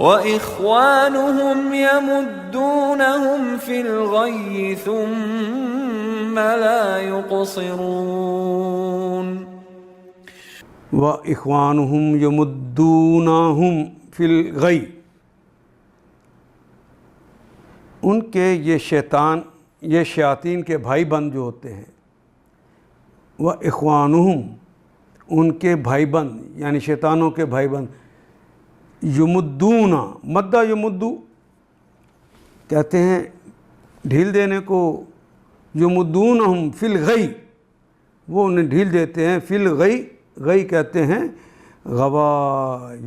وَإِخْوَانُهُمْ يَمُدُّونَهُمْ فِي الْغَيِّ ثُمَّ لَا يُقْصِرُونَ وَإِخْوَانُهُمْ يَمُدُّونَهُمْ فِي الْغَيِّ، ان کے یہ شیاطین کے بھائی بند جو ہوتے ہیں، وَإِخْوَانُهُمْ، ان کے بھائی بند یعنی شیطانوں کے بھائی بند، یمدون، مدہ یمدو کہتے ہیں ڈھیل دینے کو، یمدونہم فی الغی، وہ انہیں ڈھیل دیتے ہیں، فی الغی، غی کہتے ہیں غوا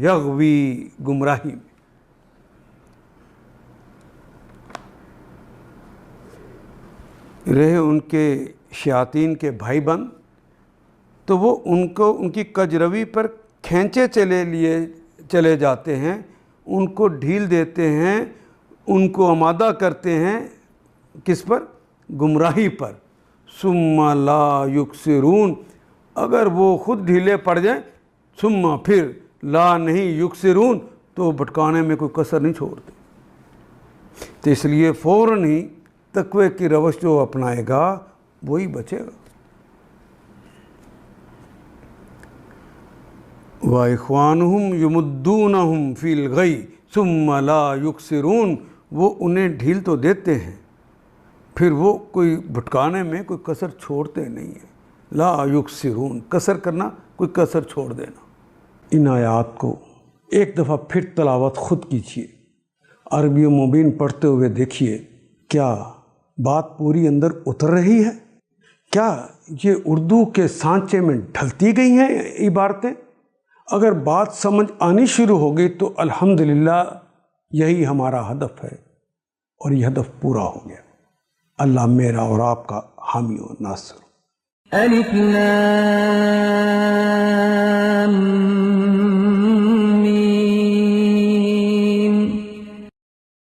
یغوی، گمراہی میں۔ رہے ان کے شیاطین کے بھائی بند تو وہ ان کی کجروی پر کھینچے چلے جاتے ہیں، ان کو ڈھیل دیتے ہیں، ان کو آمادہ کرتے ہیں، کس پر؟ گمراہی پر۔ ثم لا یکسرون، اگر وہ خود ڈھیلے پڑ جائیں، ثم پھر لا نہیں یکسرون، تو بھٹکانے میں کوئی کسر نہیں چھوڑتے۔ تو اس لیے فوراً ہی تقوی کی روش جو اپنائے گا وہی بچے گا۔ وَإِخْوَانُهُمْ يَمُدُّونَهُمْ فِي الْغَيِّ ثُمَّ لَا يُقْصِرُونَ، وہ انہیں ڈھیل تو دیتے ہیں، پھر وہ کوئی بھٹکانے میں کوئی کسر چھوڑتے نہیں ہیں۔ لا یقصرون، کسر کرنا، کوئی کسر چھوڑ دینا۔ ان آیات کو ایک دفعہ پھر تلاوت خود کیجیے، عربی مبین پڑھتے ہوئے دیکھیے، کیا بات پوری اندر اتر رہی ہے؟ کیا یہ اردو کے سانچے میں ڈھلتی گئی ہیں عبارتیں؟ اگر بات سمجھ آنی شروع ہو گئی تو الحمدللہ یہی ہمارا ہدف ہے، اور یہ ہدف پورا ہو گیا۔ اللہ میرا اور آپ کا حامی و ناصر۔ الف لام